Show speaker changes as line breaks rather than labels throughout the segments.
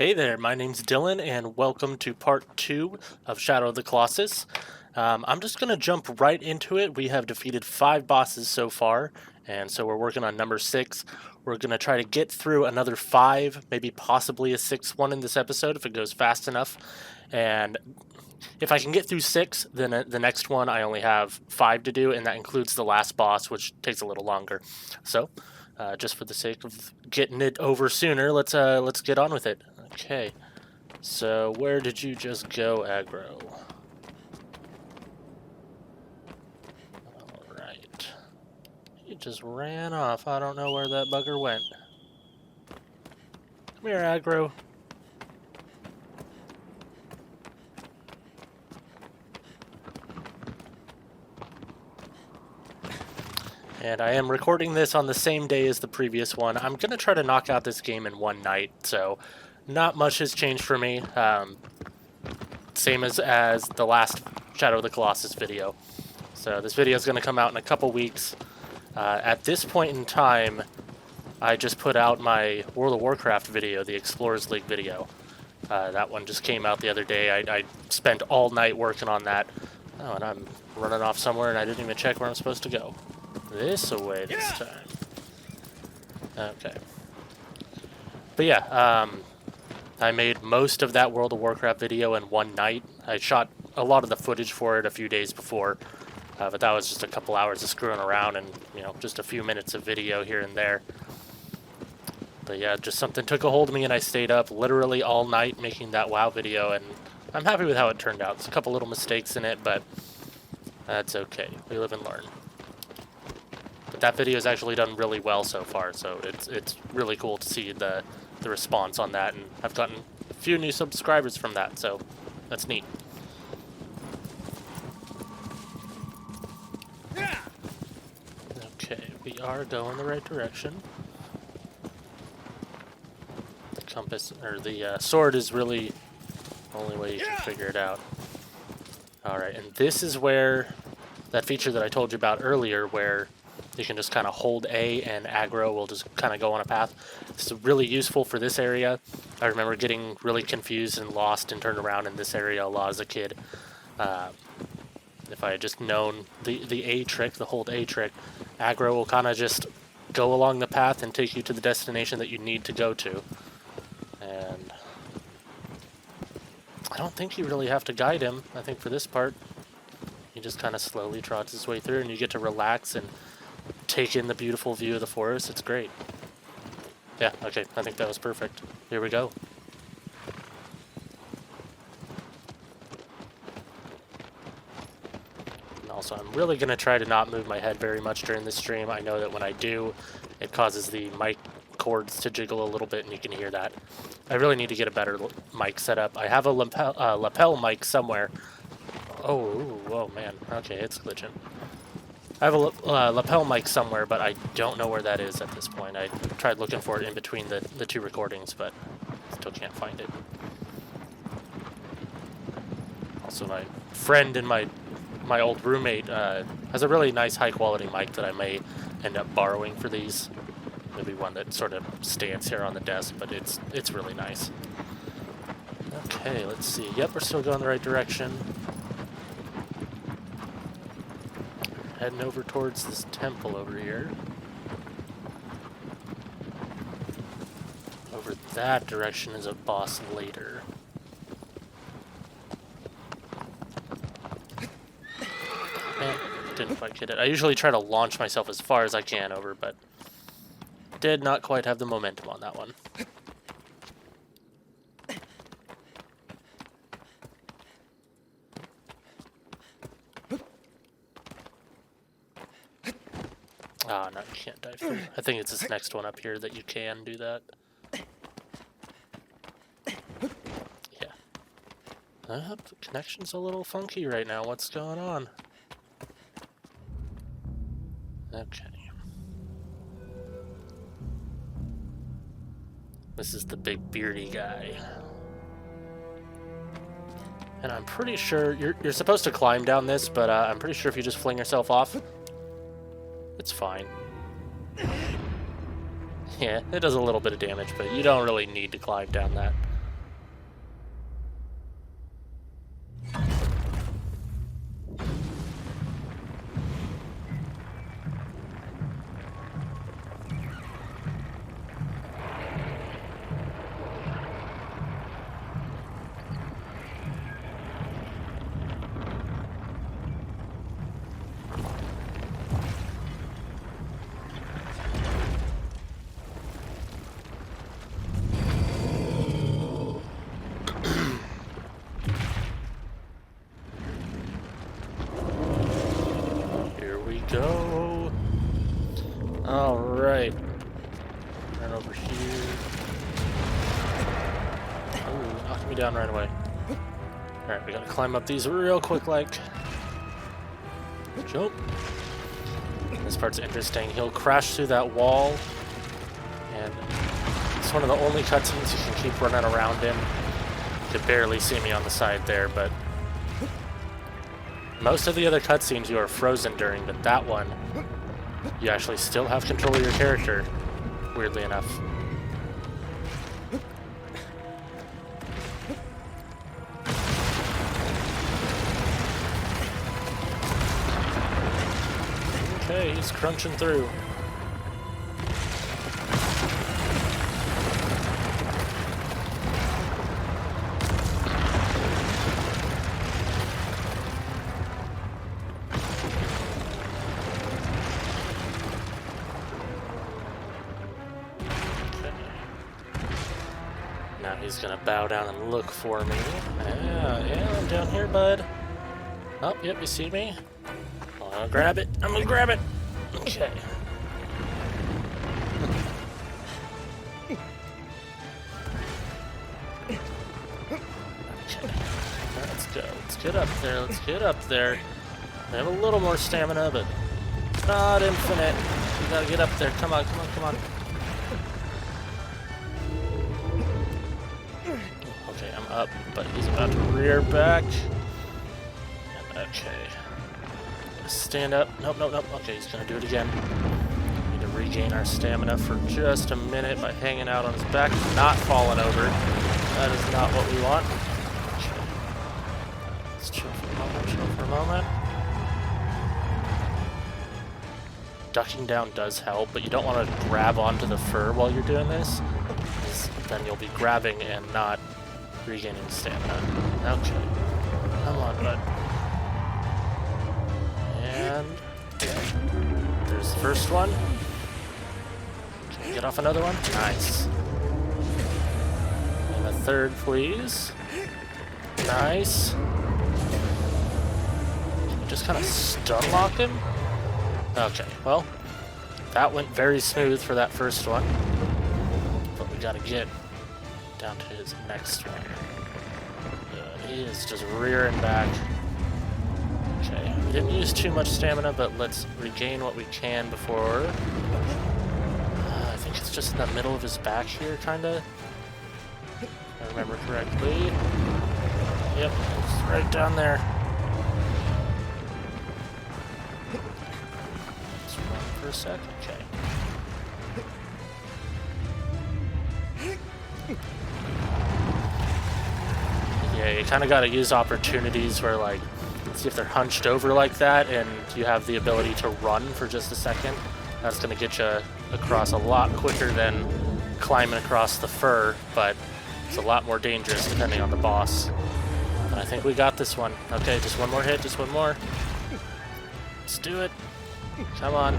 Hey there, my name's Dylan, and welcome to part 2 of Shadow of the Colossus. I'm just going to jump right into it. We have defeated 5 bosses so far, and so we're working on number 6. We're going to try to get through another 5, maybe possibly a 6th one in this episode if it goes fast enough. And if I can get through 6, then the next one I only have 5 to do, and that includes the last boss, which takes a little longer. So, just for the sake of getting it over sooner, let's get on with it. Okay, so where did you just go, aggro? Alright. He just ran off. I don't know where that bugger went. Come here, aggro. And I am recording this on the same day as the previous one. I'm going to try to knock out this game in one night, so not much has changed for me. Same as the last Shadow of the Colossus video. So this video is going to come out in a couple weeks. At this point in time, I just put out my World of Warcraft video, the Explorers League video. That one just came out the other day. I spent all night working on that. Oh, and I'm running off somewhere and I didn't even check where I'm supposed to go. This away this time. Okay. But yeah, I made most of that World of Warcraft video in one night. I shot a lot of the footage for it a few days before, but that was just a couple hours of screwing around and, you know, just a few minutes of video here and there. But yeah, just something took a hold of me and I stayed up literally all night making that WoW video, and I'm happy with how it turned out. There's a couple little mistakes in it, but that's okay. We live and learn. But that video has actually done really well so far, so it's really cool to see the response on that, and I've gotten a few new subscribers from that, so that's neat. Okay, we are going the right direction. The compass, or the sword is really the only way you can figure it out. Alright, and this is where that feature that I told you about earlier, where you can just kind of hold A and aggro will just kind of go on a path. This is really useful for this area. I remember getting really confused and lost and turned around in this area a lot as a kid. If I had just known the A trick, the hold A trick, aggro will kind of just go along the path and take you to the destination that you need to go to. And I don't think you really have to guide him. I think for this part, he just kind of slowly trots his way through and you get to relax and take in the beautiful view of the forest. It's great. Yeah, okay, I think that was perfect. Here we go. And also, I'm really going to try to not move my head very much during this stream. I know that when I do, it causes the mic cords to jiggle a little bit, and you can hear that. I really need to get a better mic setup. I have a lapel mic somewhere. Oh man, okay, it's glitching. I have a lapel mic somewhere, but I don't know where that is at this point. I tried looking for it in between the two recordings, but still can't find it. Also, my friend and my old roommate has a really nice high-quality mic that I may end up borrowing for these. Maybe one that sort of stands here on the desk, but it's really nice. Okay, let's see. Yep, we're still going the right direction. Heading over towards this temple over here. Over that direction is a boss later. Man, didn't quite get it. I usually try to launch myself as far as I can over, but did not quite have the momentum on that one. Ah, no, you can't dive through. I think it's this next one up here that you can do that. Yeah. The connection's a little funky right now. What's going on? Okay. This is the big beardy guy. And I'm pretty sure you're supposed to climb down this, but I'm pretty sure if you just fling yourself off, it's fine. Yeah, it does a little bit of damage, but you don't really need to climb down that. down right away. Alright, we gotta climb up these real quick, like. Jump. This part's interesting. He'll crash through that wall, and it's one of the only cutscenes you can keep running around in. You can barely see me on the side there, but most of the other cutscenes you are frozen during, but that one, you actually still have control of your character, weirdly enough. Okay, he's crunching through. Now he's gonna bow down and look for me. Yeah, I'm down here, bud. Oh, yep, you see me? I'm gonna grab it. I'm gonna grab it. Okay. Okay. Let's go. Let's get up there. Let's get up there. I have a little more stamina, but not infinite. We gotta get up there. Come on, come on, come on. Okay, I'm up, but he's about to rear back. Okay. Stand up. Nope, nope, nope. Okay, he's gonna do it again. We need to regain our stamina for just a minute by hanging out on his back, not falling over. That is not what we want. Okay. Let's chill for a moment, chill for a moment. Ducking down does help, but you don't want to grab onto the fur while you're doing this, because then you'll be grabbing and not regaining stamina. Okay. Come on, bud. And there's the first one. Can we get off another one? Nice. And a third, please. Nice. Can we just kind of stun lock him? Okay, well, that went very smooth for that first one. But we gotta get down to his next one. He is just rearing back. Okay, we didn't use too much stamina, but let's regain what we can before. I think it's just in the middle of his back here, kinda. If I remember correctly. Yep, it's right down there. Let's run for a sec. Okay. Yeah, you kind of got to use opportunities where, like, see if they're hunched over like that and you have the ability to run for just a second. That's going to get you across a lot quicker than climbing across the fur, but it's a lot more dangerous depending on the boss. But I think we got this one. Okay, just one more hit, just one more. Let's do it. Come on.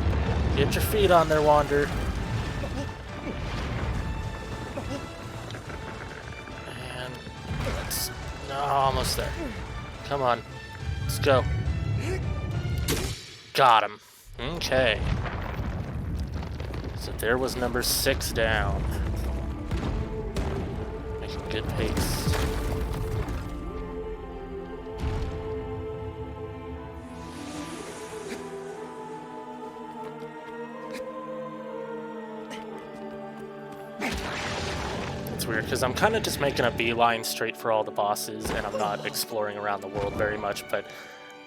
Get your feet on there, Wander. And let's... No, almost there. Come on. Let's go. Got him. Okay. So there was number 6 down. Making good pace. It's weird because I'm kind of just making a beeline straight for all the bosses and I'm not exploring around the world very much, but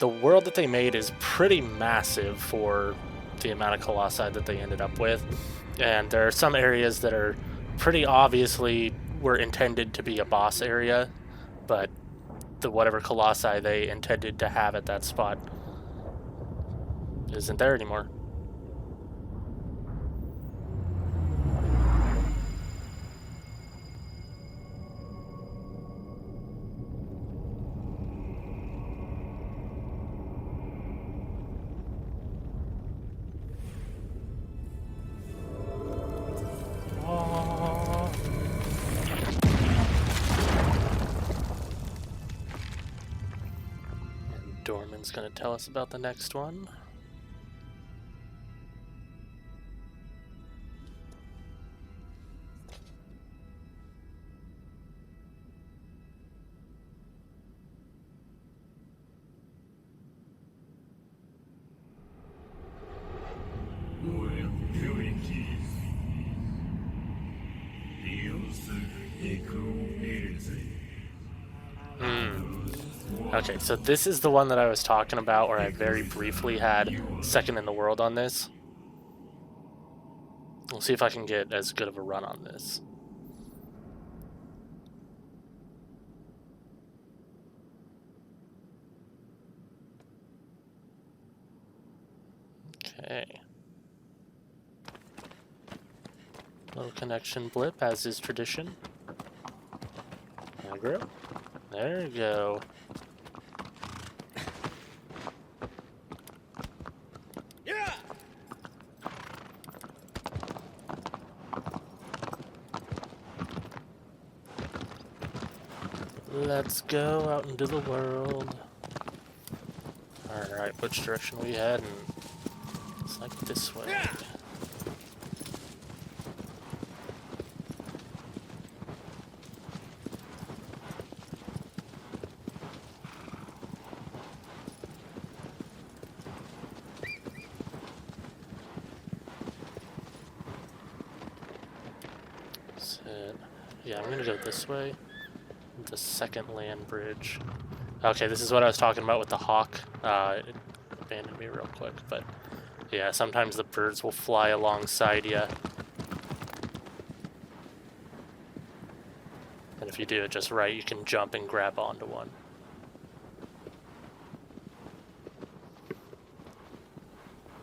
the world that they made is pretty massive for the amount of Colossi that they ended up with. And there are some areas that are pretty obviously were intended to be a boss area, but the whatever Colossi they intended to have at that spot isn't there anymore. Dorman's going to tell us about the next one. Okay, so this is the one that I was talking about where I very briefly had second in the world on this. We'll see if I can get as good of a run on this. Okay. Low connection blip, as is tradition. Aggro. There you go. Let's go out into the world. Alright, which direction we heading? It's like this way. So, yeah, I'm gonna go this way. The second land bridge. Okay, this is what I was talking about with the hawk. It abandoned me real quick, but yeah, sometimes the birds will fly alongside you. And if you do it just right, you can jump and grab onto one.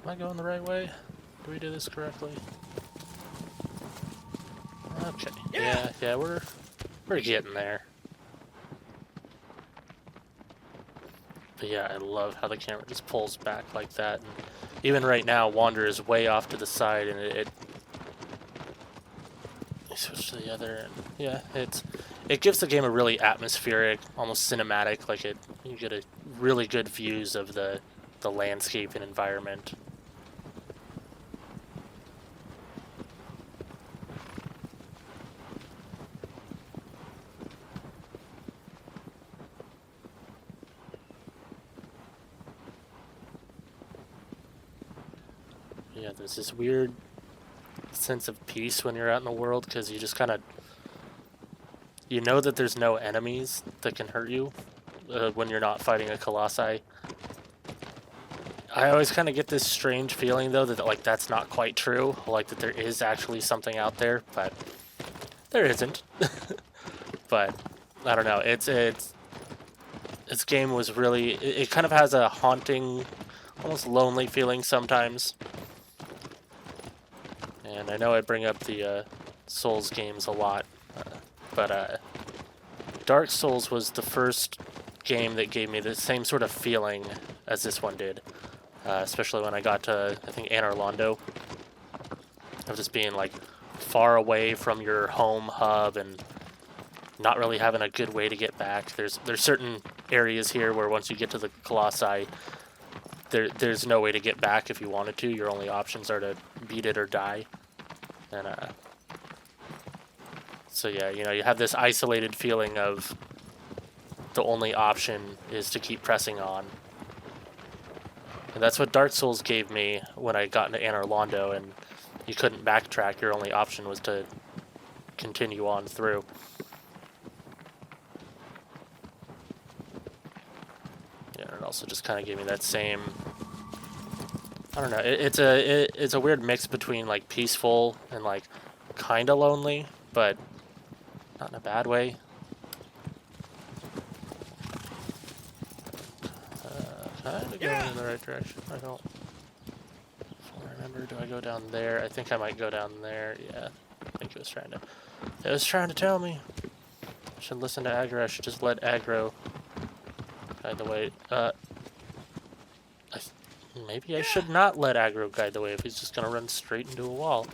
Am I going the right way? Do we do this correctly? Okay. Yeah, we're getting there. But yeah, I love how the camera just pulls back like that. And even right now, Wander is way off to the side, and it switch to the other, and yeah, it gives the game a really atmospheric, almost cinematic, like you get a really good views of the landscape and environment. Yeah, there's this weird sense of peace when you're out in the world, because you just kind of, you know that there's no enemies that can hurt you when you're not fighting a Colossi. I always kind of get this strange feeling, though, that like that's not quite true, like that there is actually something out there, but there isn't. But I don't know, this game was really, it kind of has a haunting, almost lonely feeling sometimes. And I know I bring up the Souls games a lot, but Dark Souls was the first game that gave me the same sort of feeling as this one did, especially when I got to, I think, Anor Londo, of just being like far away from your home hub and not really having a good way to get back. There's certain areas here where once you get to the Colossi, there's no way to get back if you wanted to. Your only options are to beat it or die. And so yeah, you know, you have this isolated feeling of the only option is to keep pressing on. And that's what Dark Souls gave me when I got into Anor Londo, and you couldn't backtrack. Your only option was to continue on through. Yeah, and it also just kind of gave me that same, I don't know, it's a weird mix between like peaceful and like kind of lonely, but not in a bad way. Kind of going in the right direction. I don't remember. Do I go down there? I think I might go down there. Yeah, I think it was trying to tell me. I should listen to aggro. I should just let aggro guide the way. Maybe I should not let aggro guide the way if he's just gonna run straight into a wall.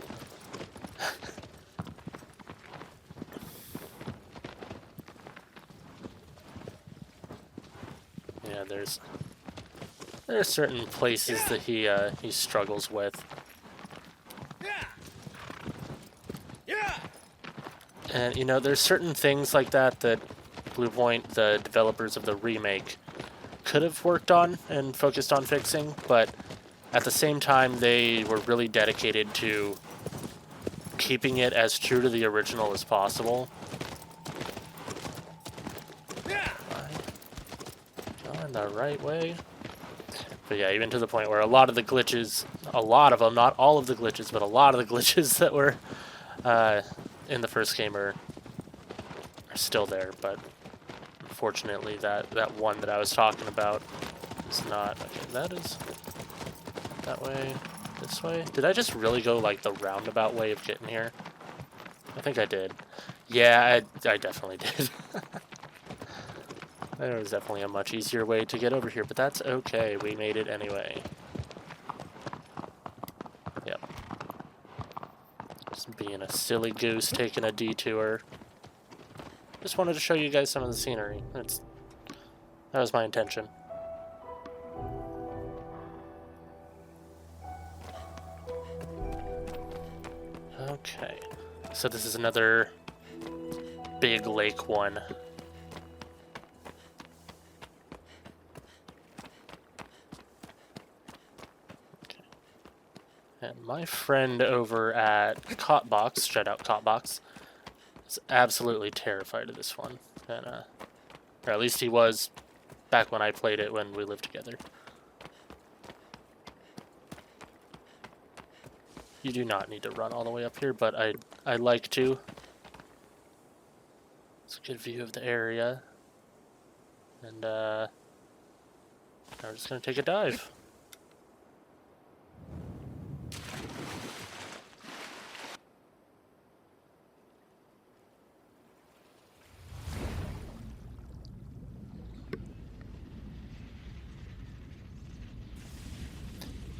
Yeah, there are certain places that he struggles with. And you know, there's certain things like that Bluepoint, the developers of the remake, could have worked on and focused on fixing, but at the same time they were really dedicated to keeping it as true to the original as possible. the right way. But yeah, even to the point where a lot of the glitches, a lot of them, not all of the glitches, but a lot of the glitches that were in the first game are still there. But unfortunately, that one that I was talking about is not. Okay, that is that way, this way. Did I just really go like the roundabout way of getting here? I think I did. Yeah, I definitely did. There was definitely a much easier way to get over here, but that's okay. We made it anyway. Yep. Just being a silly goose, taking a detour. Just wanted to show you guys some of the scenery. That was my intention. Okay. So this is another big lake one. And my friend over at Cotbox, shout out Cotbox, is absolutely terrified of this one. And, or at least he was back when I played it when we lived together. You do not need to run all the way up here, but I like to. It's a good view of the area. And now we're just going to take a dive.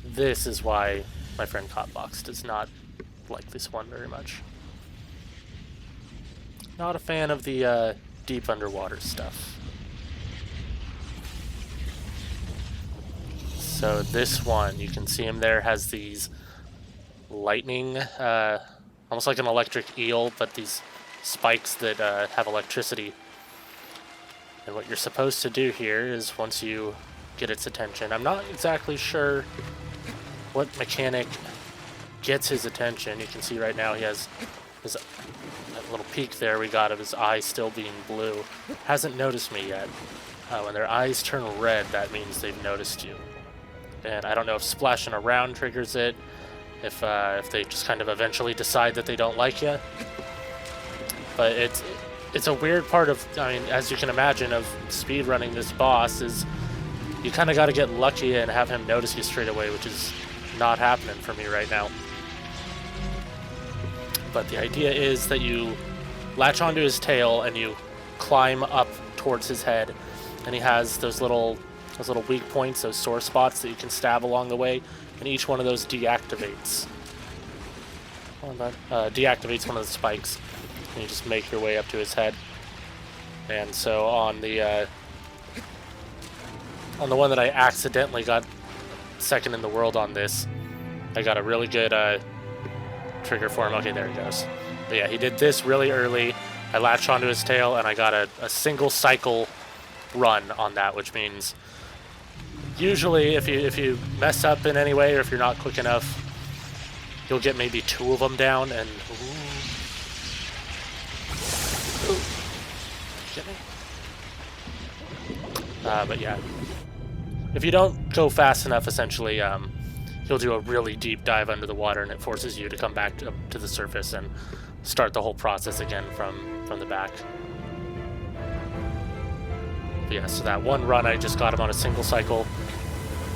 This is why my friend Cotbox does not like this one very much. Not a fan of the deep underwater stuff. So this one, you can see him there, has these lightning, almost like an electric eel, but these spikes that have electricity. And what you're supposed to do here is once you get its attention, I'm not exactly sure what mechanic gets his attention. You can see right now he has that little peak there we got of his eye still being blue. Hasn't noticed me yet. When their eyes turn red, that means they've noticed you. And I don't know if splashing around triggers it, if they just kind of eventually decide that they don't like you. But it's a weird part of, I mean, as you can imagine, of speedrunning this boss is you kind of got to get lucky and have him notice you straight away, which is not happening for me right now. But the idea is that you latch onto his tail and you climb up towards his head, and he has those little weak points, those sore spots that you can stab along the way, and each one of those deactivates. Deactivates one of the spikes, and you just make your way up to his head. And so on the one that I accidentally got second in the world on this, I got a really good trigger for him. Okay, there he goes. But yeah, he did this really early. I latched onto his tail, and I got a single cycle run on that, which means usually if you mess up in any way or if you're not quick enough, you'll get maybe 2 of them down, and ooh. Get me? But yeah, if you don't go fast enough, essentially, he'll do a really deep dive under the water, and it forces you to come back up to the surface and start the whole process again from the back. But yeah, so that one run, I just got him on a single cycle.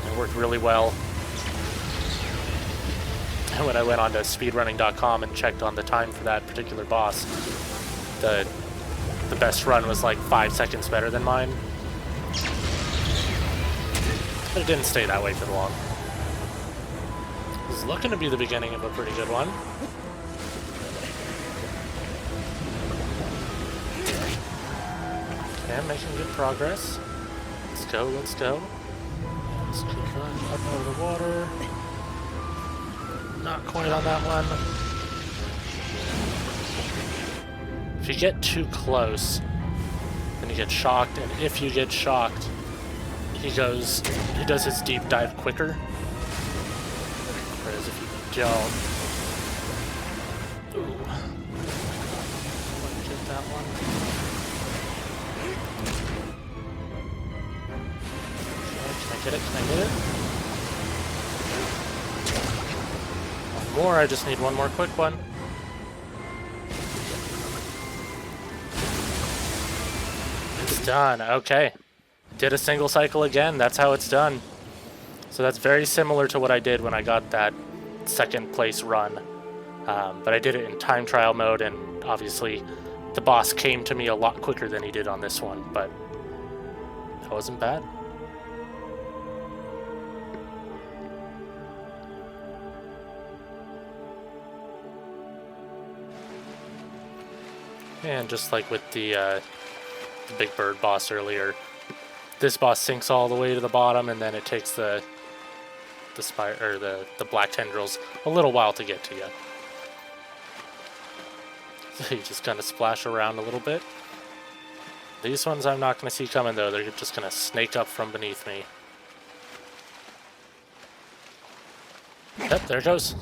It worked really well. And when I went on to speedrunning.com and checked on the time for that particular boss, the best run was like 5 seconds better than mine. But it didn't stay that way for long. This is looking to be the beginning of a pretty good one. Okay, I'm making good progress. Let's go, let's go. Let's keep running up over the water. Not quite on that one. If you get too close, then you get shocked, and if you get shocked, he does his deep dive quicker. Whereas if you don't, ooh, get that one. get it? Can I get it? One more, I just need one more quick one. It's done, okay. Did a single cycle again, that's how it's done. So that's very similar to what I did when I got that second place run. But I did it in time trial mode, and obviously the boss came to me a lot quicker than he did on this one, but that wasn't bad. And just like with the big bird boss earlier, this boss sinks all the way to the bottom, and then it takes the black tendrils a little while to get to you. So you just kind of splash around a little bit. These ones I'm not going to see coming though, they're just going to snake up from beneath me. Yep, there it goes.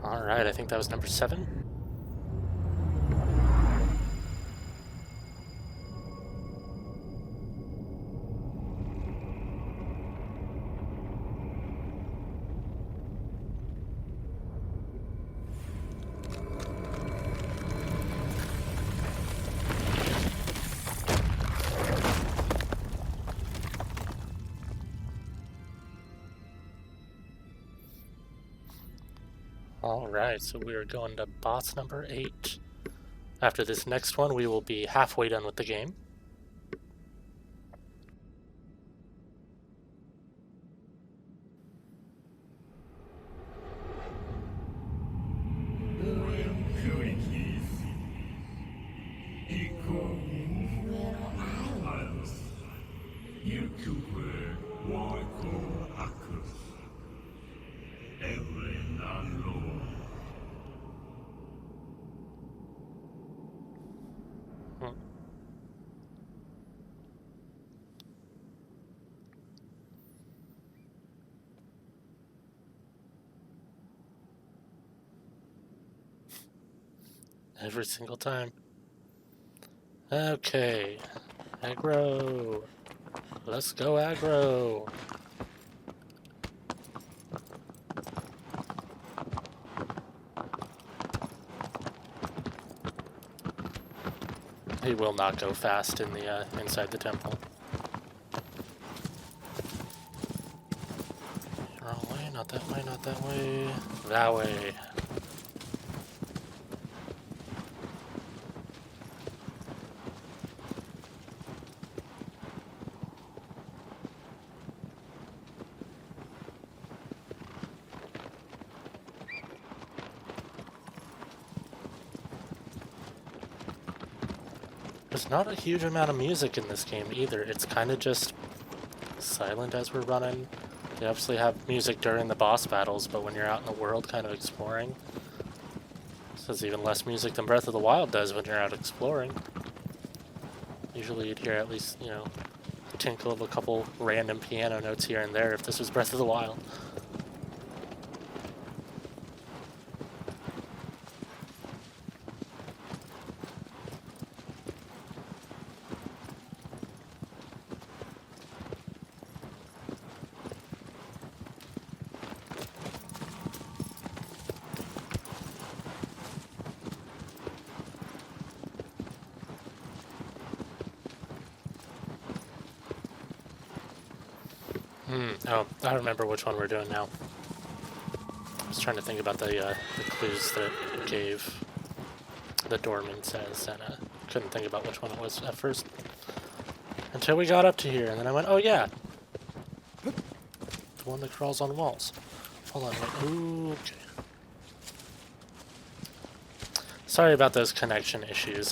Alright, I think that was number 7. Alright, so we are going to boss number 8. After this next one, we will be halfway done with the game. Every single time. Okay. Aggro. Let's go aggro. He will not go fast in the inside the temple. Wrong way, not that way, not that way. That way. There's not a huge amount of music in this game either. It's kind of just silent as we're running. They obviously have music during the boss battles, but when you're out in the world kind of exploring, there's even less music than Breath of the Wild does when you're out exploring. Usually you'd hear at least, you know, a tinkle of a couple random piano notes here and there if this was Breath of the Wild. Oh, I remember which one we're doing now. I was trying to think about the clues that it gave. The doorman says, and couldn't think about which one it was at first. Until we got up to here, and then I went, oh yeah! The one that crawls on walls. Hold on, wait, ooh, okay. Sorry about those connection issues.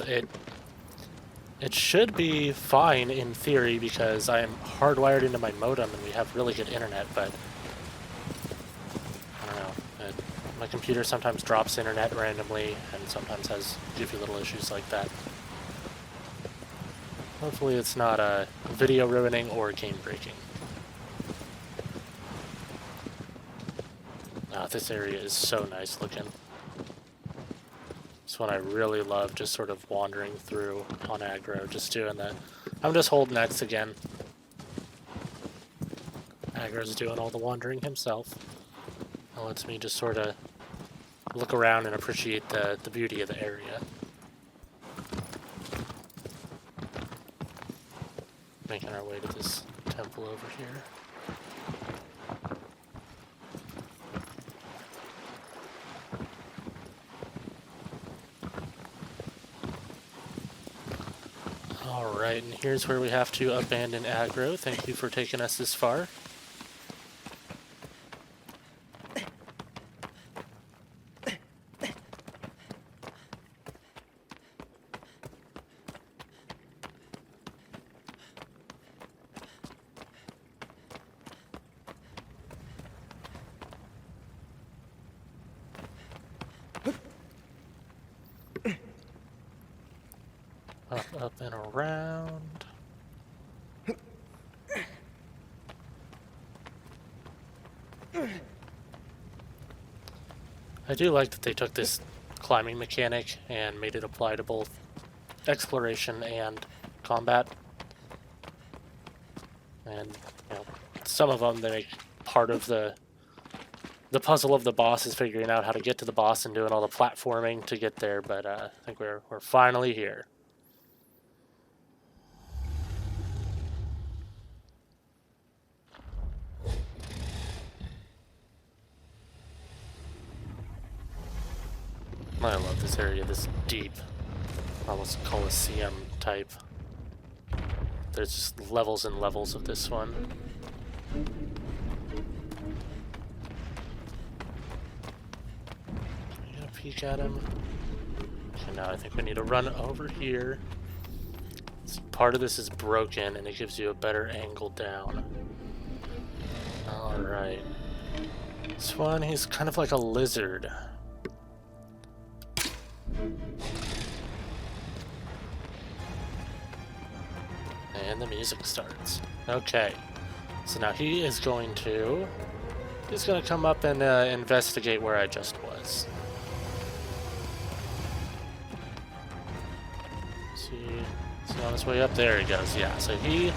It should be fine in theory because I am hardwired into my modem and we have really good internet, but I don't know. My computer sometimes drops internet randomly and sometimes has goofy little issues like that. Hopefully it's not video ruining or game breaking. This area is so nice looking. This one I really love, just sort of wandering through on aggro, just doing that. I'm just holding X again. Aggro's doing all the wandering himself. That lets me just sort of look around and appreciate the beauty of the area. Making our way to this temple over here. Alright, and here's where we have to abandon aggro. Thank you for taking us this far. Up and around. I do like that they took this climbing mechanic and made it apply to both exploration and combat. And, you know, some of them, they make part of the puzzle of the boss is figuring out how to get to the boss and doing all the platforming to get there, but I think we're finally here. I love this area, this deep, almost Colosseum type. There's just levels and levels of this one. Can we get a peek at him? Okay, now I think we need to run over here. So part of this is broken and it gives you a better angle down. Alright. This one, he's kind of like a lizard. And the music starts. Okay, so now he's going to come up and investigate where I just was. Is he on his way up? There he goes, yeah. So he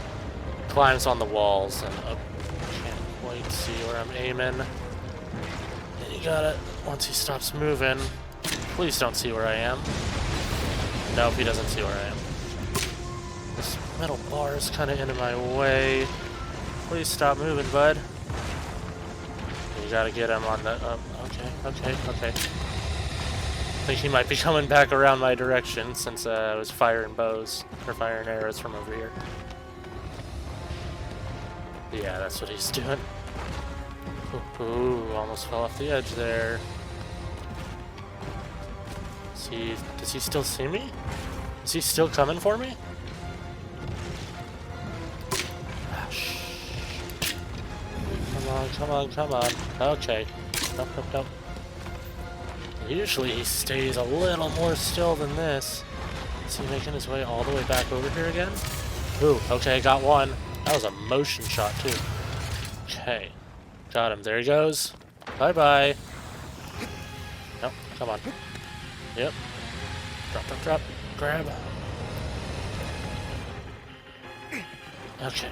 climbs on the walls and up. Can't quite see where I'm aiming. And you got it. Once he stops moving, please don't see where I am. Nope, he doesn't see where I am. This metal bar is kind of into my way. Please stop moving, bud. You gotta get him on the... okay. I think he might be coming back around my direction since I was firing bows, or firing arrows from over here. Yeah, that's what he's doing. Ooh, almost fell off the edge there. Does he still see me? Is he still coming for me? Come on. Okay. Nope. Usually he stays a little more still than this. Is he making his way all the way back over here again? Ooh, okay, got one. That was a motion shot, too. Okay. Got him. There he goes. Bye-bye. Nope, come on. Yep. Drop. Grab. Okay.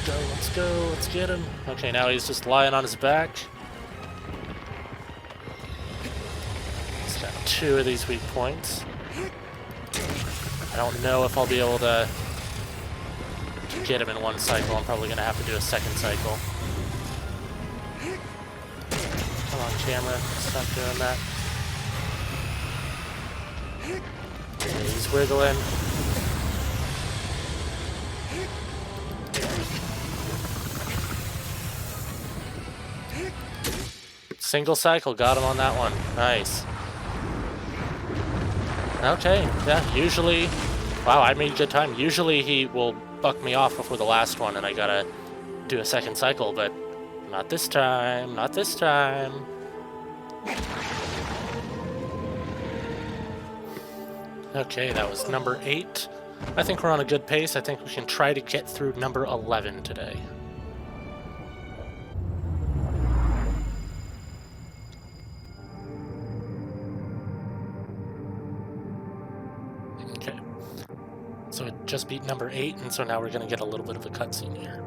Let's go. Let's get him. Okay, now he's just lying on his back. He's got 2 of these weak points. I don't know if I'll be able to get him in one cycle. I'm probably going to have to do a second cycle. Come on, camera. Stop doing that. Okay, he's wiggling. Single cycle, got him on that one. Nice. Okay, yeah, usually... Wow, I made good time. Usually he will buck me off before the last one and I gotta do a second cycle, but not this time, not this time. Okay, that was number 8. I think we're on a good pace. I think we can try to get through number 11 today. So it just beat number 8, and so now we're going to get a little bit of a cutscene here.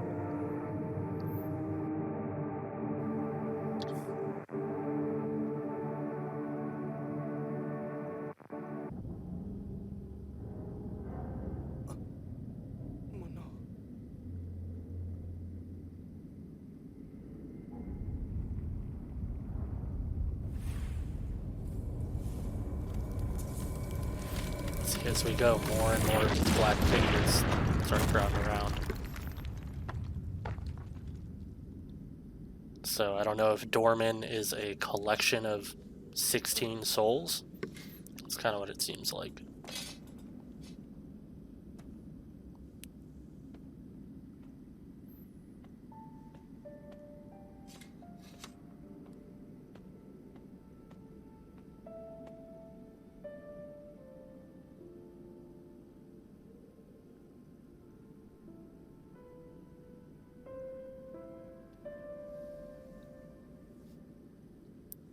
See, as we go, more and more of these black figures start crawling around. So I don't know if Dorman is a collection of 16 souls. That's kind of what it seems like.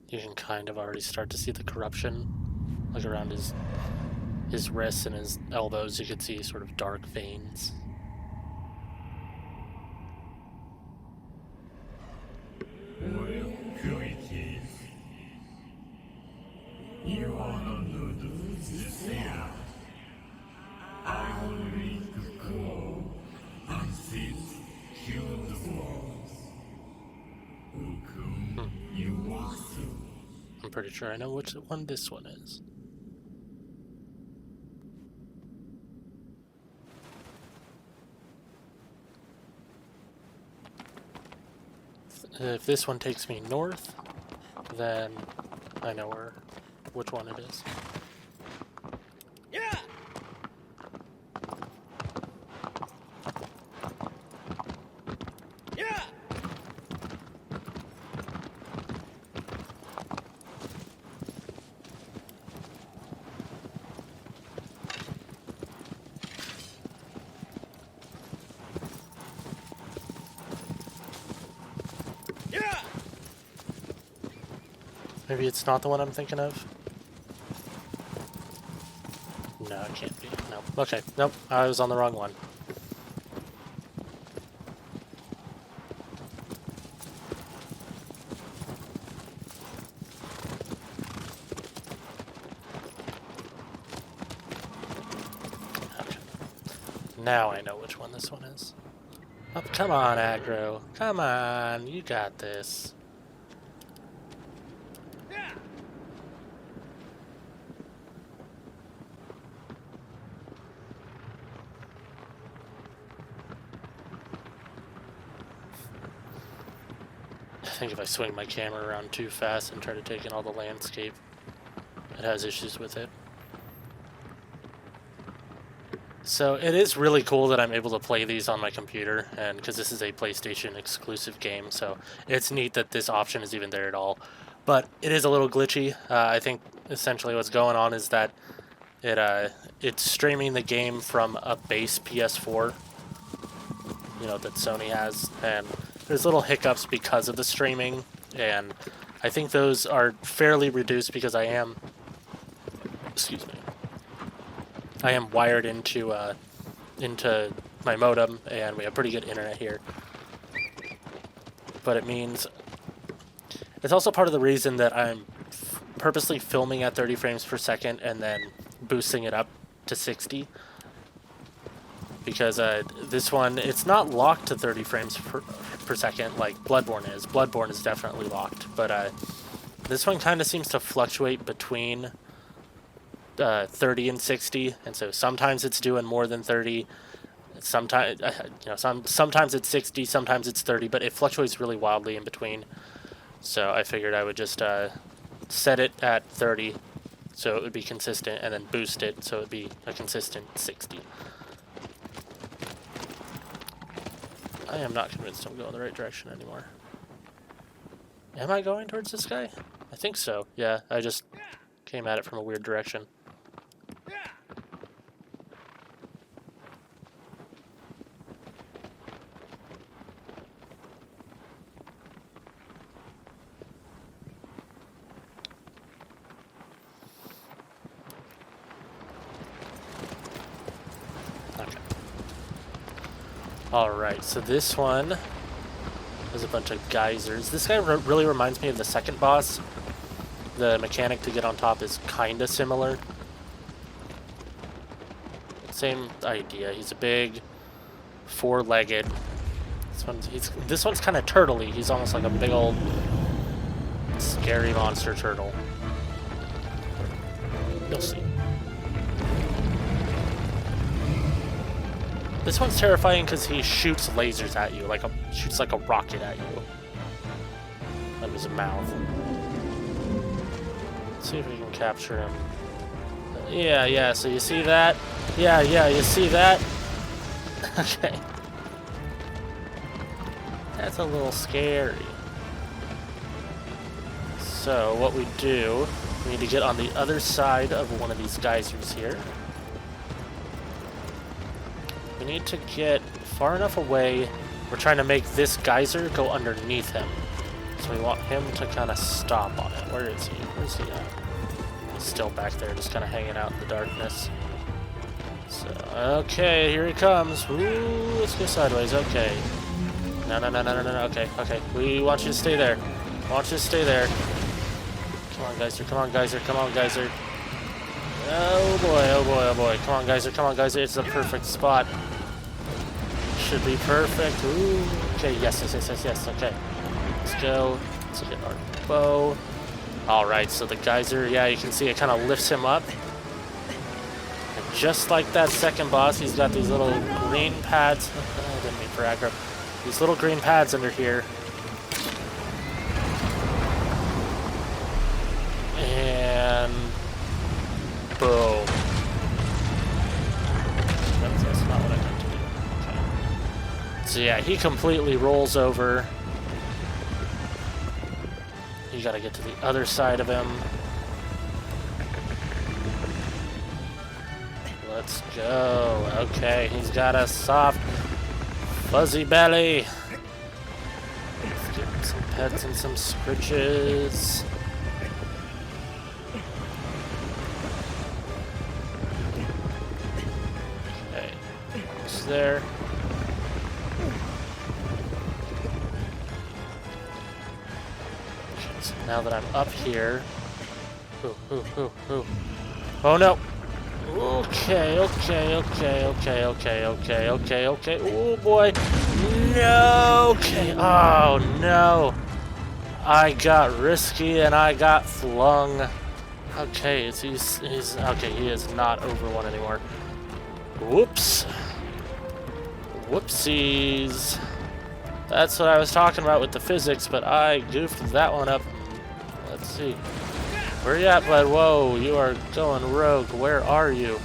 You can kind of already start to see the corruption, like around his wrists and his elbows. You could see sort of dark veins.
Well, here it is. You wanna know the fear. I will make the call and sit, kill the walls. Who come you want to?
I'm pretty sure I know which one this one is. If this one takes me north, then I know which one it is.
Yeah! Yeah! Yeah!
Maybe it's not the one I'm thinking of? No, it can't be. No. Okay, nope, I was on the wrong one. Okay. Now I know which one this one is. Oh, come on, aggro. Come on, you got this.
Yeah!
I think if I swing my camera around too fast and try to take in all the landscape, it has issues with it. So it is really cool that I'm able to play these on my computer, and because this is a PlayStation exclusive game, so it's neat that this option is even there at all. But it is a little glitchy. I think essentially what's going on is that it's streaming the game from a base PS4, you know, that Sony has, and there's little hiccups because of the streaming, and I think those are fairly reduced because I am wired into my modem, and we have pretty good internet here. But it means it's also part of the reason that I'm purposely filming at 30 frames per second and then boosting it up to 60. Because this one, it's not locked to 30 frames per second like Bloodborne is. Bloodborne is definitely locked, but this one kind of seems to fluctuate between 30 and 60, and so sometimes it's doing more than 30. Sometimes, sometimes it's 60, sometimes it's 30, but it fluctuates really wildly in between. So I figured I would just set it at 30, so it would be consistent, and then boost it so it would be a consistent 60. I am not convinced I'm going the right direction anymore. Am I going towards this guy? I think so. Yeah, I just came at it from a weird direction. Alright, so this one has a bunch of geysers. This guy really reminds me of the second boss. The mechanic to get on top is kinda similar. Same idea. He's a big, four-legged. This one's kind of turtley. He's almost like a big old scary monster turtle. You'll see. This one's terrifying because he shoots lasers at you, shoots like a rocket at you. Out of his mouth. Let's see if we can capture him. Yeah, so you see that? Yeah, you see that? Okay. That's a little scary. So, what we do, we need to get on the other side of one of these geysers here. We need to get far enough away. We're trying to make this geyser go underneath him. So we want him to kind of stop on it. Where is he? Where's he at? He's still back there, just kind of hanging out in the darkness. So, okay, here he comes. Ooh, let's go sideways. Okay. No. Okay. We want you to stay there. Come on, geyser. Come on, geyser. Oh boy. Come on, geyser. It's the perfect spot. Should be perfect. Ooh. Okay, yes. Okay. Let's go. Let's get our bow. Alright, so the geyser, yeah, you can see it kind of lifts him up. And just like that second boss, he's got these little green pads. I didn't mean for aggro. These little green pads under here. And boom. That's not what I meant to do. Okay. So yeah, he completely rolls over. You gotta get to the other side of him. Let's go. Okay, he's got a soft, fuzzy belly. Let's give him some pets and some scritches. Okay, almost there. Now that I'm up here. Ooh. Oh no! Okay. Oh boy. No! Okay. Oh no! I got risky and I got flung. Okay, he's okay, he is not over one anymore. Whoops. Whoopsies. That's what I was talking about with the physics, but I goofed that one up. Let's see. Where you at, bud? Whoa, you are going rogue. Where are you?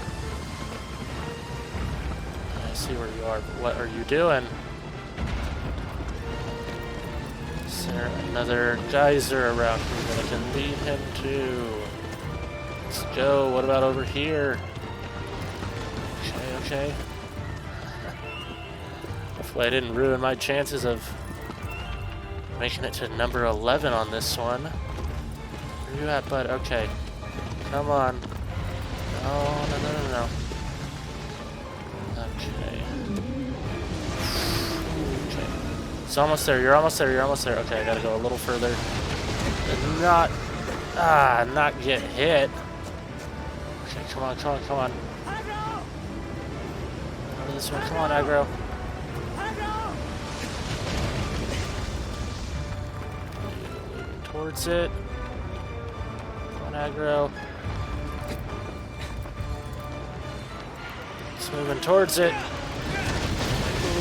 I see where you are, but what are you doing? Is there another geyser around here that I can lead him to? Let's go. What about over here? Okay. Hopefully I didn't ruin my chances of making it to number 11 on this one. Where you at, bud? Okay. Come on. No. Okay. It's almost there. You're almost there. Okay, I gotta go a little further. And not get hit. Okay, come on. Out of this one. Come on, aggro. Towards it. Come on, aggro. It's moving towards it.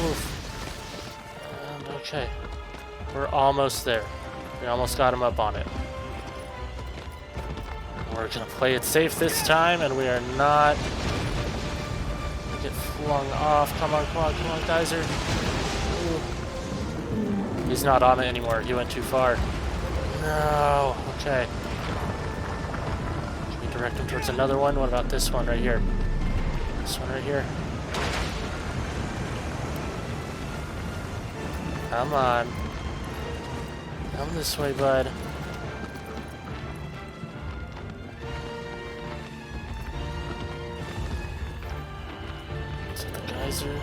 Oof. And okay. We're almost there. We almost got him up on it. We're gonna play it safe this time, and we are not gonna get flung off. Come on, geyser. Ooh. He's not on it anymore. He went too far. No. Okay. Can we direct him towards another one? What about this one right here? This one right here. Come on. Come this way, bud. Is it the geyser?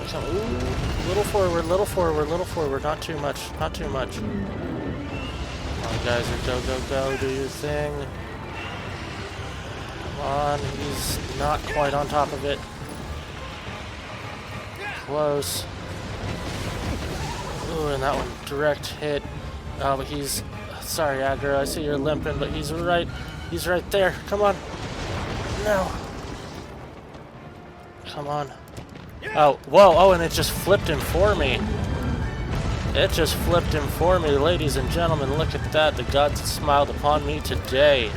Come on. Ooh, little forward, little forward, little forward. Not too much, not too much. Come on, guys, go, go, go. Do your thing. Come on, he's not quite on top of it. Close. Ooh, and that one direct hit. Oh, but he's... Sorry, Aggro, I see you're limping, but he's right there. Come on. No. Come on. Oh, whoa, oh, and it just flipped him for me. It just flipped him for me, ladies and gentlemen. Look at that. The gods smiled upon me today.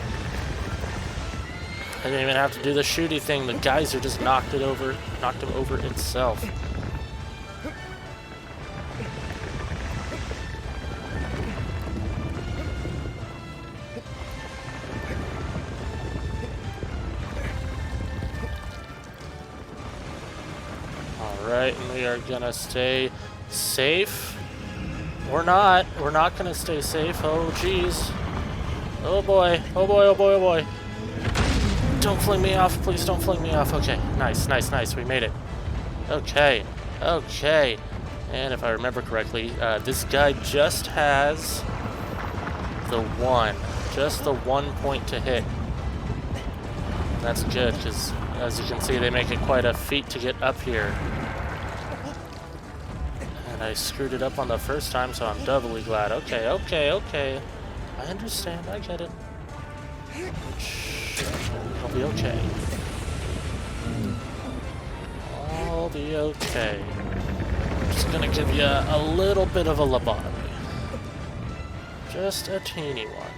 I didn't even have to do the shooty thing. The geyser just knocked him over itself. Alright, and we are gonna stay safe. Or not. We're not gonna stay safe. Oh, jeez. Oh boy. Oh boy, oh boy, oh boy. Don't fling me off. Please don't fling me off. Okay. Nice, nice, nice. We made it. Okay. Okay. And if I remember correctly, this guy just has the one. Just the 1 point to hit. That's good, because as you can see, they make it quite a feat to get up here. And I screwed it up on the first time, so I'm doubly glad. Okay, okay, okay. I understand. I get it. I'll be okay. I'll be okay. I'm just gonna give you a little bit of a lobotomy. Just a teeny one.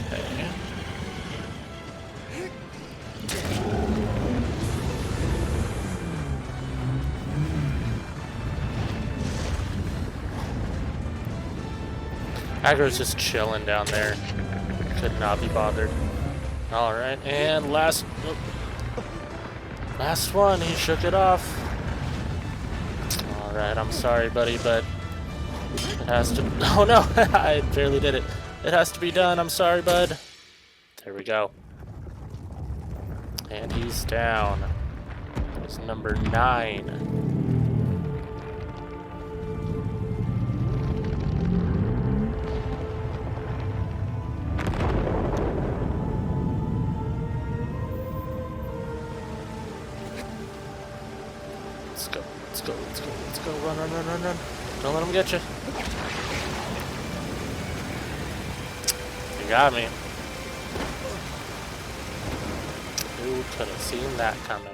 Okay. Aggro's just chilling down there. Could not be bothered. Alright, and last one, he shook it off. Alright, I'm sorry, buddy, but it has to... Oh no, I barely did it. It has to be done, I'm sorry, bud. There we go. And he's down. It's number 9. Let's go, let's go, let's go, let's go. Run, run, run, run, run. Don't let him get you. You got me. Who could have seen that coming?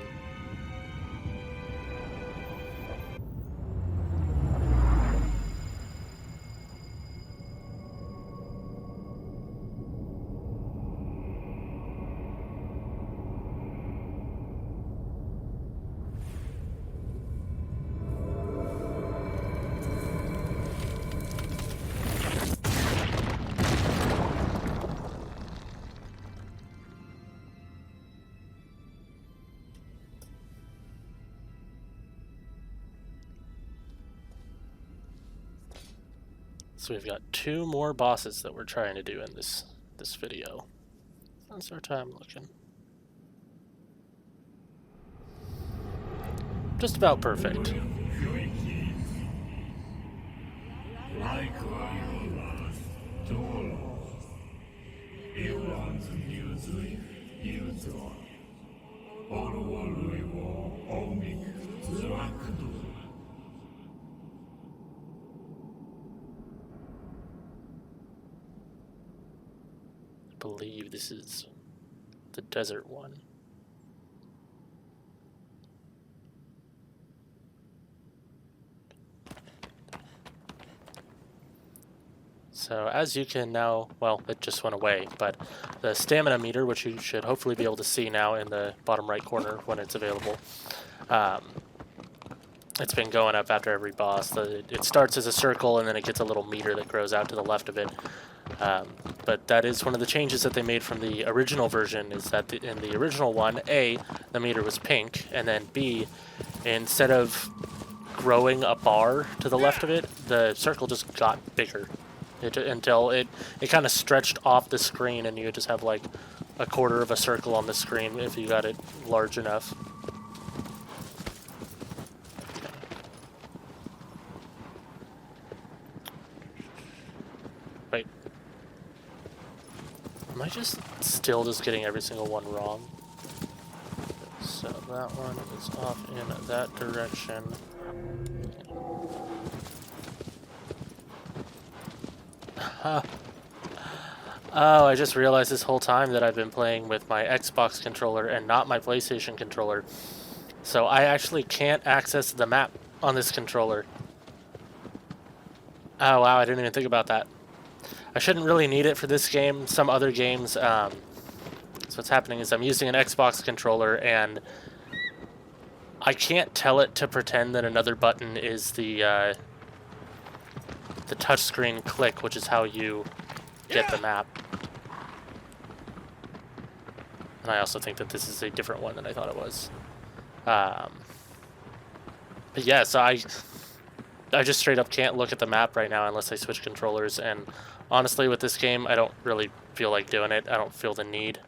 So we've got 2 more bosses that we're trying to do in this video. How's our time looking? Just about perfect. I believe this is the desert one. So as you can now, well, it just went away, but the stamina meter, which you should hopefully be able to see now in the bottom right corner when it's available, it's been going up after every boss. It starts as a circle and then it gets a little meter that grows out to the left of it. But that is one of the changes that they made from the original version, is that in the original one, A, the meter was pink, and then B, instead of growing a bar to the left of it, the circle just got bigger until it kind of stretched off the screen and you just have like a quarter of a circle on the screen if you got it large enough. Okay. Wait. Am I just still just getting every single one wrong? So that one is off in that direction. Huh. Oh, I just realized this whole time that I've been playing with my Xbox controller and not my PlayStation controller. So I actually can't access the map on this controller. Oh wow, I didn't even think about that. I shouldn't really need it for this game. Some other games, so what's happening is I'm using an Xbox controller and I can't tell it to pretend that another button is the touchscreen click, which is how you get the map. And I also think that this is a different one than I thought it was. But yeah, so I just straight up can't look at the map right now unless I switch controllers, and honestly with this game I don't really feel like doing it. I don't feel the need.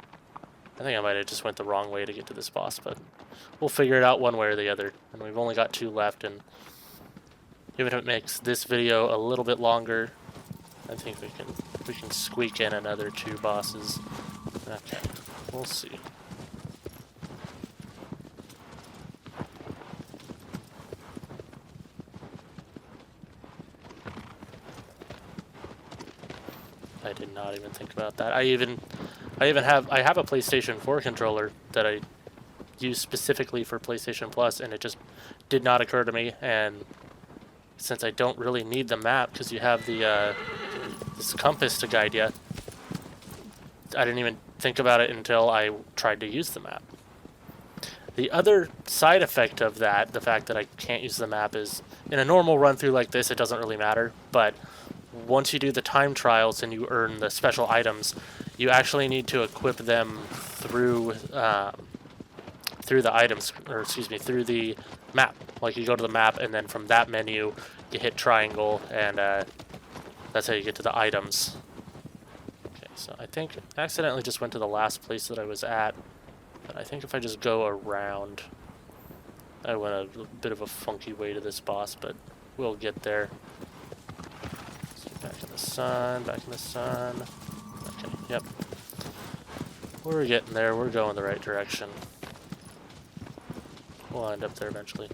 I think I might have just went the wrong way to get to this boss, but we'll figure it out one way or the other. And we've only got 2 left, and even if it makes this video a little bit longer, I think we can squeak in another 2 bosses. Okay, we'll see. I did not even think about that. I have a PlayStation 4 controller that I use specifically for PlayStation Plus, and it just did not occur to me. And since I don't really need the map because you have the this compass to guide you, I didn't even think about it until I tried to use the map. The other side effect of that, the fact that I can't use the map, is in a normal run through like this, it doesn't really matter. But once you do the time trials and you earn the special items, you actually need to equip them through the items, or excuse me, through the map. Like you go to the map, and then from that menu, you hit triangle, and that's how you get to the items. Okay, so I think I accidentally just went to the last place that I was at, but I think if I just go around, I went a bit of a funky way to this boss, but we'll get there. Back in the sun, back in the sun. Okay, yep. We're getting there, we're going the right direction. We'll end up there eventually.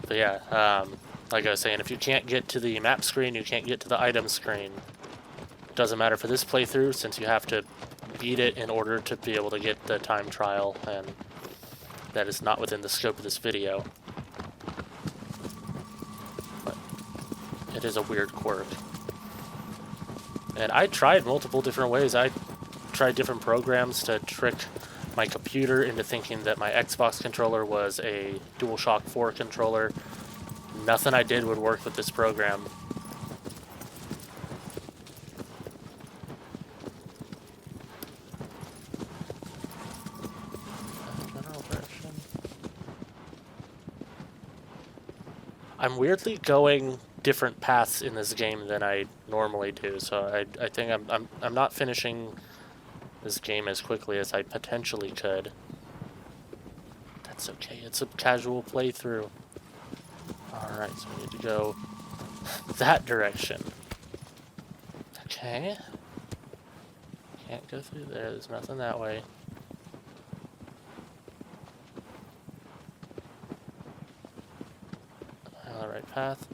But yeah, like I was saying, if you can't get to the map screen, you can't get to the item screen. Doesn't matter for this playthrough, since you have to beat it in order to be able to get the time trial, and that is not within the scope of this video. It is a weird quirk. And I tried multiple different ways. I tried different programs to trick my computer into thinking that my Xbox controller was a DualShock 4 controller. Nothing I did would work with this program. General direction. I'm weirdly going different paths in this game than I normally do, so I think I'm not finishing this game as quickly as I potentially could. That's okay, it's a casual playthrough. Alright, so we need to go that direction. Okay. Can't go through there, there's nothing that way. Am I on the right path?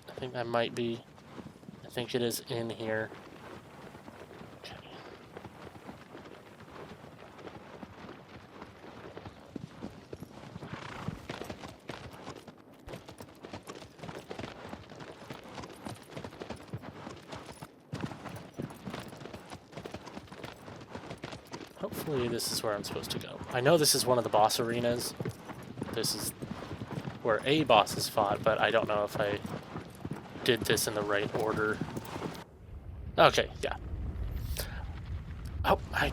I think I might be. I think it is in here. Okay. Hopefully this is where I'm supposed to go. I know this is one of the boss arenas. This is where a boss is fought, but I don't know if I did this in the right order. Okay, yeah. Oh, I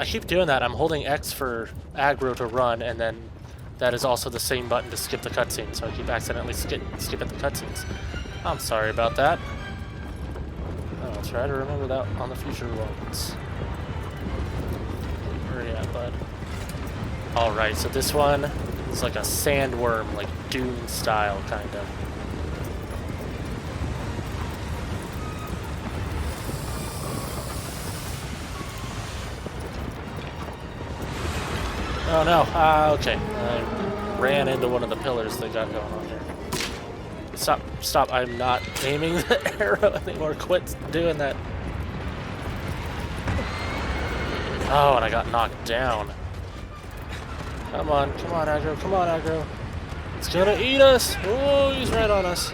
keep doing that. I'm holding X for aggro to run, and then that is also the same button to skip the cutscene, so I keep accidentally skipping the cutscenes. I'm sorry about that. Oh I'll try to remember that on the future ones. Where are you at, bud? Alright, so this one is like a sandworm, like Dune style, kind of. Oh no, okay. I ran into one of the pillars they got going on here. Stop, I'm not aiming the arrow anymore. Quit doing that. Oh, and I got knocked down. Come on, aggro, come on, aggro. It's gonna eat us! Oh, he's right on us.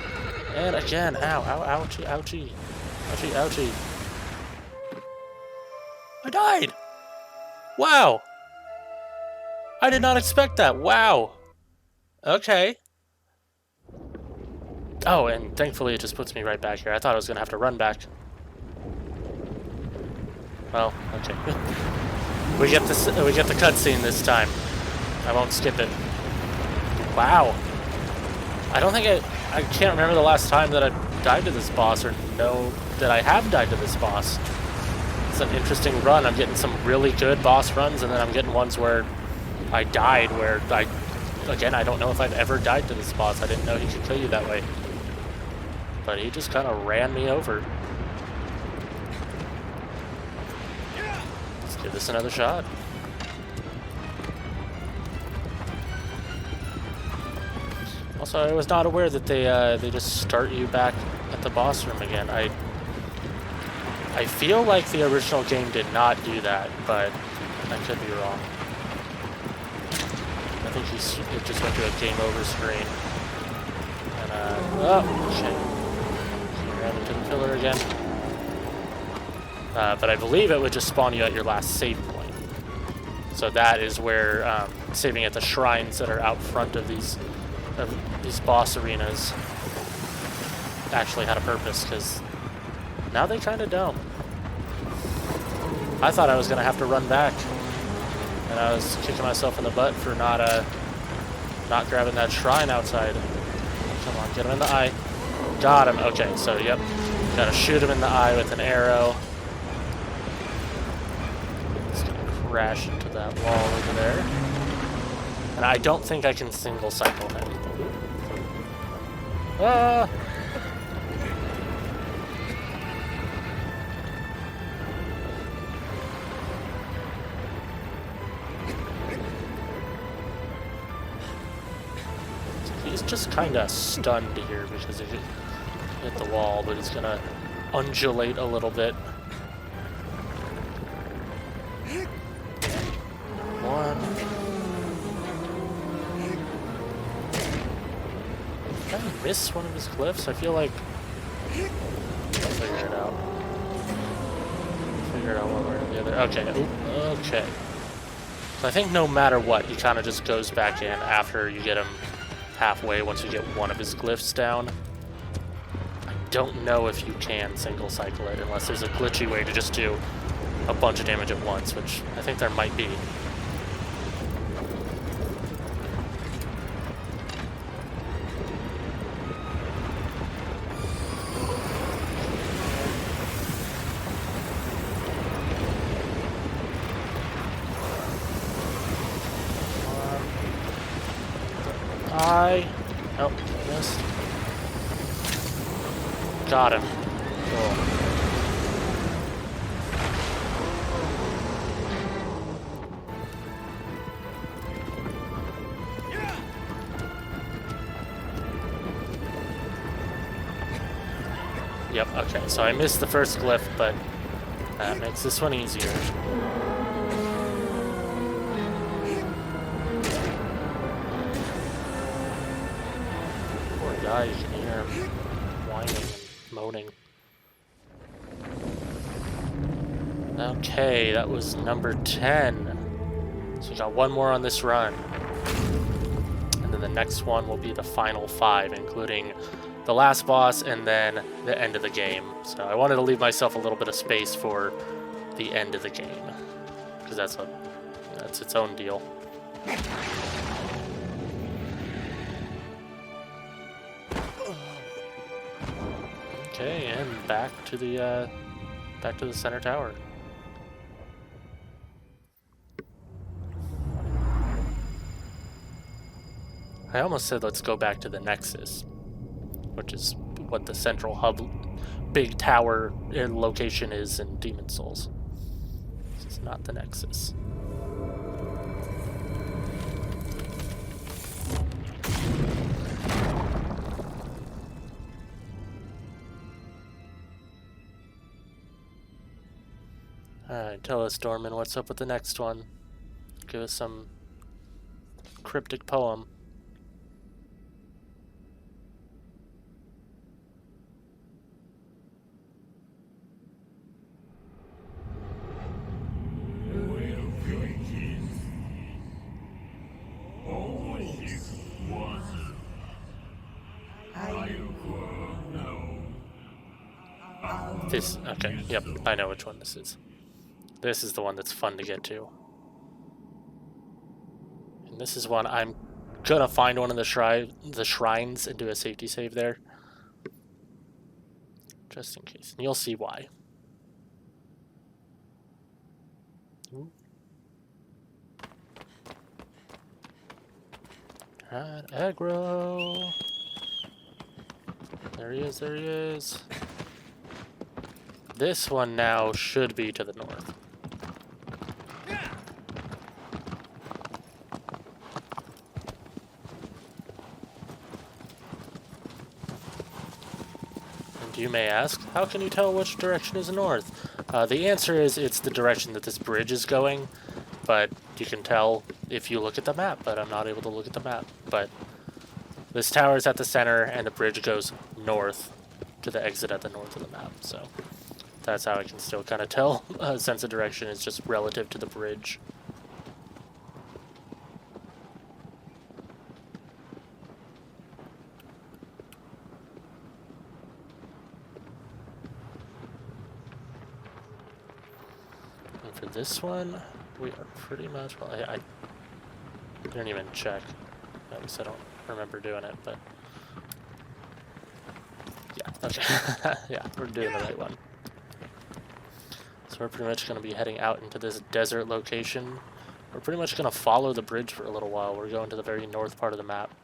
And again, ow, ouchie, ouchie. Ouchie, ouchie. I died! Wow! I did not expect that, wow! Okay. Oh, and thankfully it just puts me right back here. I thought I was gonna have to run back. Well, okay. we get the cutscene this time. I won't skip it. Wow. I don't think I can't remember the last time that I died to this boss or know that I have died to this boss. It's an interesting run. I'm getting some really good boss runs, and then I'm getting ones where I died where I don't know if I've ever died to this boss. I didn't know he could kill you that way. But he just kind of ran me over. Let's give this another shot. Also, I was not aware that they just start you back at the boss room again. I feel like the original game did not do that, but I could be wrong. I think it just went to a game over screen. And oh shit. Ran into the pillar again. But I believe it would just spawn you at your last save point. So that is where saving at the shrines that are out front of these boss arenas actually had a purpose, because now they kind of don't. I thought I was going to have to run back, and I was kicking myself in the butt for not grabbing that shrine outside. Come on, get him in the eye. Got him. Okay, so yep. Gotta shoot him in the eye with an arrow. He's gonna crash into that wall over there. And I don't think I can single cycle him. Ah! He's just kind of stunned here because he hit the wall, but he's gonna undulate a little bit. One. Did I miss one of his glyphs? I feel like I'll figure it out. Figure it out one way or the other. Okay. Ooh, okay. So I think no matter what, he kind of just goes back in after you get him halfway once you get one of his glyphs down. I don't know if you can single cycle it unless there's a glitchy way to just do a bunch of damage at once, which I think there might be. Oh, missed. Got him. Cool. Yep, okay, so I missed the first glyph, but that makes this one easier. You can hear him whining and moaning. Okay, that was number 10. So we got one more on this run. And then the next one will be the final 5, including the last boss and then the end of the game. So I wanted to leave myself a little bit of space for the end of the game, because that's its own deal. Okay, and back to the back to the center tower. I almost said let's go back to the Nexus, which is what the central hub, big tower location is in Demon Souls. This is not the Nexus. Alright, tell us, Dorman, what's up with the next one? Give us some cryptic poem. This, okay, yep, I know which one this is. This is the one that's fun to get to. And this is one I'm gonna find one of the shrines and do a safety save there. Just in case. And you'll see why. Alright, aggro. There he is, there he is. This one now should be to the north. And you may ask, how can you tell which direction is north? The answer is it's the direction that this bridge is going, but you can tell if you look at the map, but I'm not able to look at the map. But this tower is at the center, and the bridge goes north to the exit at the north of the map, so that's how I can still kind of tell a sense of direction is just relative to the bridge. And for this one, we are pretty much, well, I didn't even check. At least I don't remember doing it, but yeah, okay. Yeah, we're doing the right one. So we're pretty much going to be heading out into this desert location. We're pretty much going to follow the bridge for a little while. We're going to the very north part of the map.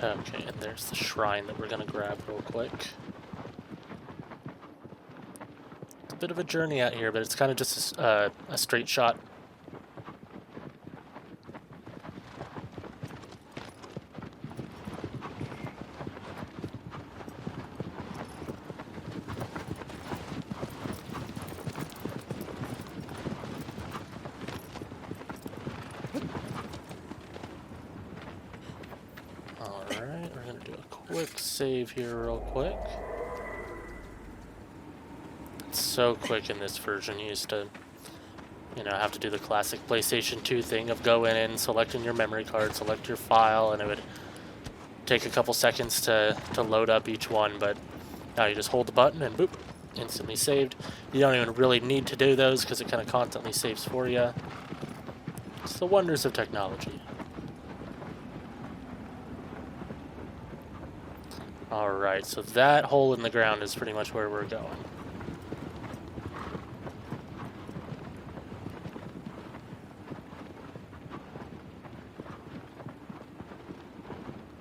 Okay, and there's the shrine that we're going to grab real quick. It's a bit of a journey out here, but it's kind of just a straight shot. Alright, we're going to do a quick save here real quick. It's so quick in this version. You used to, you know, have to do the classic PlayStation 2 thing of going in, selecting your memory card, select your file, and it would take a couple seconds to load up each one, but now you just hold the button and boop, instantly saved. You don't even really need to do those because it kind of constantly saves for you. It's the wonders of technology. Alright, so that hole in the ground is pretty much where we're going.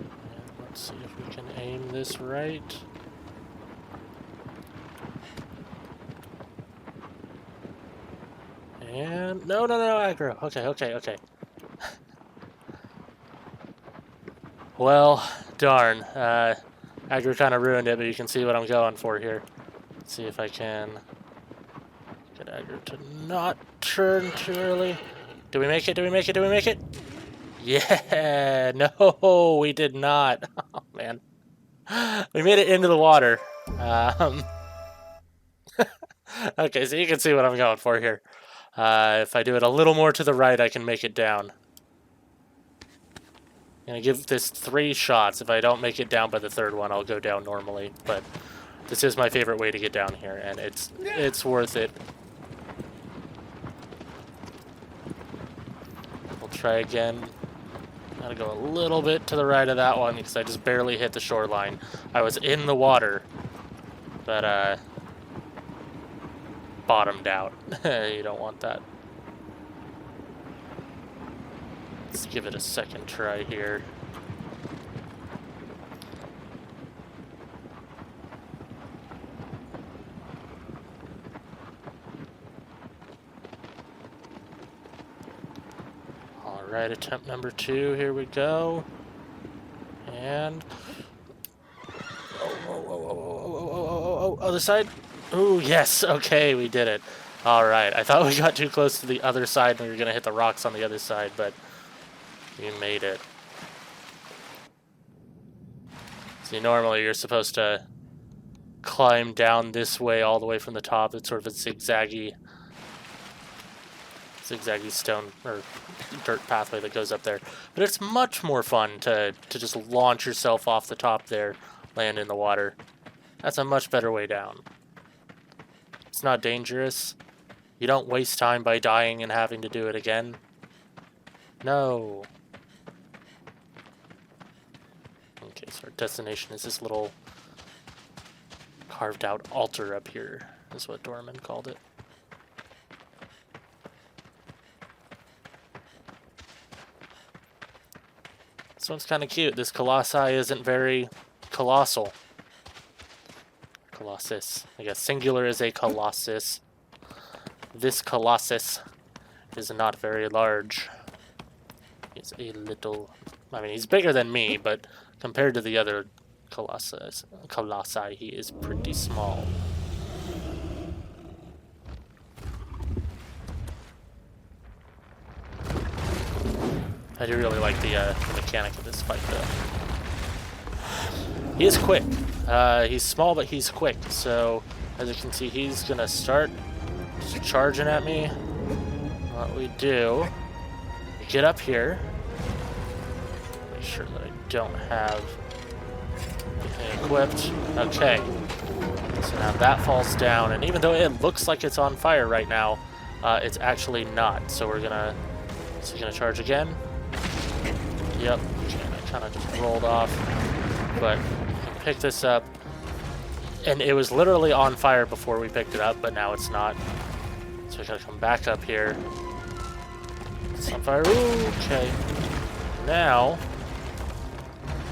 And let's see if we can aim this right. And no, aggro. Okay. Well, darn. Aggro kind of ruined it, but you can see what I'm going for here. Let's see if I can get Aggro to not turn too early. Do we make it? Yeah, no, we did not. Oh, man. We made it into the water. Okay, so you can see what I'm going for here. If I do it a little more to the right, I can make it down. gonna give this 3 shots. If I don't make it down by the 3rd one, I'll go down normally. But this is my favorite way to get down here, and it's worth it. We'll try again. Gotta go a little bit to the right of that one because I just barely hit the shoreline. I was in the water, but bottomed out. You don't want that. Let's give it a second try here. Alright, attempt number 2, here we go. And... Oh, other side? Ooh, yes, okay, we did it. Alright, I thought we got too close to the other side and we were going to hit the rocks on the other side, but we made it. See, normally you're supposed to climb down this way all the way from the top. It's sort of a zigzaggy stone or dirt pathway that goes up there. But it's much more fun to just launch yourself off the top there, land in the water. That's a much better way down. It's not dangerous. You don't waste time by dying and having to do it again. No. Okay, so our destination is this little carved out altar up here, is what Dorman called it. This one's kind of cute. This Colossi isn't very colossal. Colossus. I guess singular is a Colossus. This Colossus is not very large. He's a little... I mean, he's bigger than me, but compared to the other Colossi, he is pretty small. I do really like the mechanic of this fight, though. He is quick. He's small, but he's quick. So, as you can see, he's going to start just charging at me. What we do, we get up here. Make sure that I don't have anything equipped. Okay. So now that falls down, and even though it looks like it's on fire right now, it's actually not. So we're gonna charge again. Yep. Okay, I kind of just rolled off, but pick this up, and it was literally on fire before we picked it up, but now it's not. So we gotta come back up here. It's on fire. Ooh, okay. Now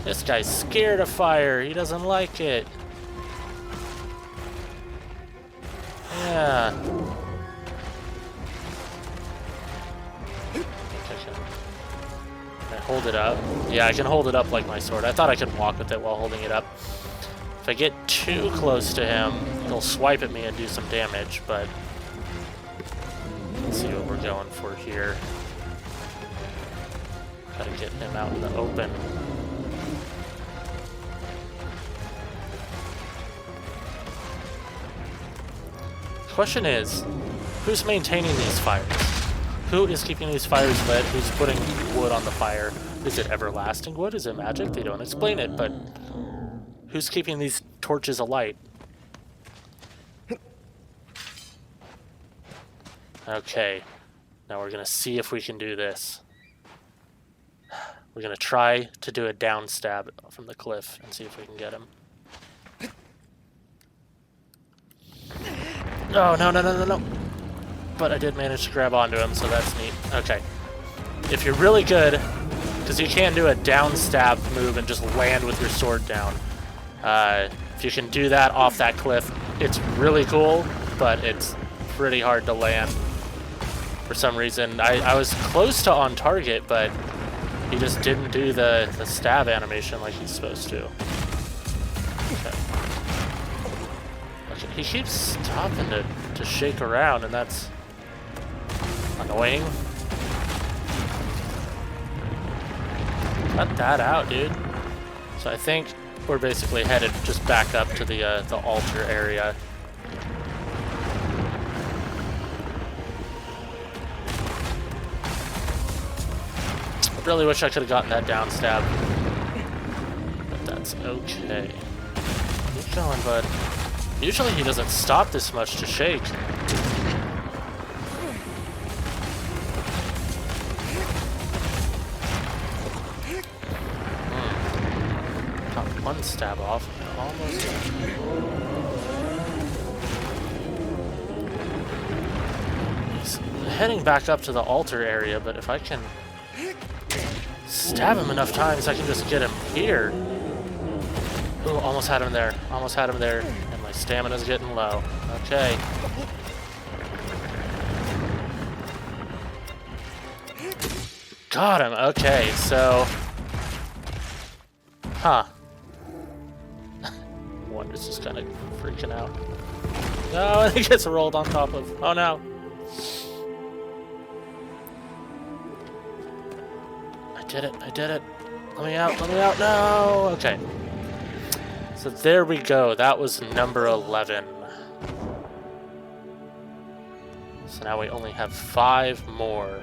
this guy's scared of fire. He doesn't like it. Yeah. Can I hold it up? Yeah, I can hold it up like my sword. I thought I could walk with it while holding it up. If I get too close to him, he'll swipe at me and do some damage, but let's see what we're going for here. Gotta get him out in the open. Question is, who's maintaining these fires? Who is keeping these fires lit? Who's putting wood on the fire? Is it everlasting wood? Is it magic? They don't explain it, but who's keeping these torches alight? Okay, now we're gonna see if we can do this. We're gonna try to do a down stab from the cliff and see if we can get him. Oh, no. But I did manage to grab onto him, so that's neat. Okay. If you're really good, because you can do a down stab move and just land with your sword down. If you can do that off that cliff, it's really cool, but it's pretty hard to land. For some reason, I was close to on target, but he just didn't do the stab animation like he's supposed to. Okay. He keeps stopping to shake around, and that's annoying. Cut that out, dude. So I think we're basically headed just back up to the altar area. Really wish I could have gotten that down stab. But that's okay. Keep going, bud. Usually he doesn't stop this much to shake. Got one stab off. Almost done. He's heading back up to the altar area, but if I can stab him enough times, I can just get him here. Ooh, almost had him there. Almost had him there. And my stamina's getting low. Okay. Got him. Okay, so... Huh. One is just kind of freaking out. No, and he gets rolled on top of... Oh, no. I did it. I did it. Let me out. Let me out. No. Okay. So there we go. That was number 11. So now we only have 5 more.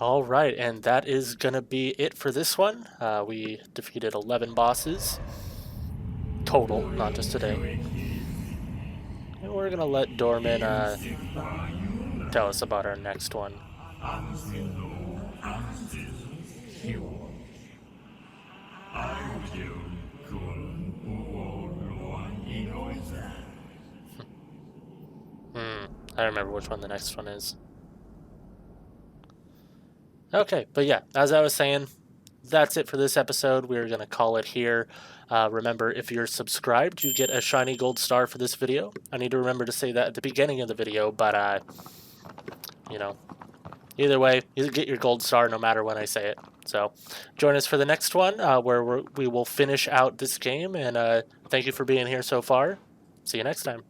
All right, and that is going to be it for this one. We defeated 11 bosses total, not just today. And we're going to let Dorman tell us about our next one. I remember which one the next one is. Okay, but yeah, as I was saying, that's it for this episode. We're going to call it here. Remember, if you're subscribed, you get a shiny gold star for this video. I need to remember to say that at the beginning of the video, but, you know, either way, you get your gold star no matter when I say it. So join us for the next one, where we will finish out this game, and thank you for being here so far. See you next time.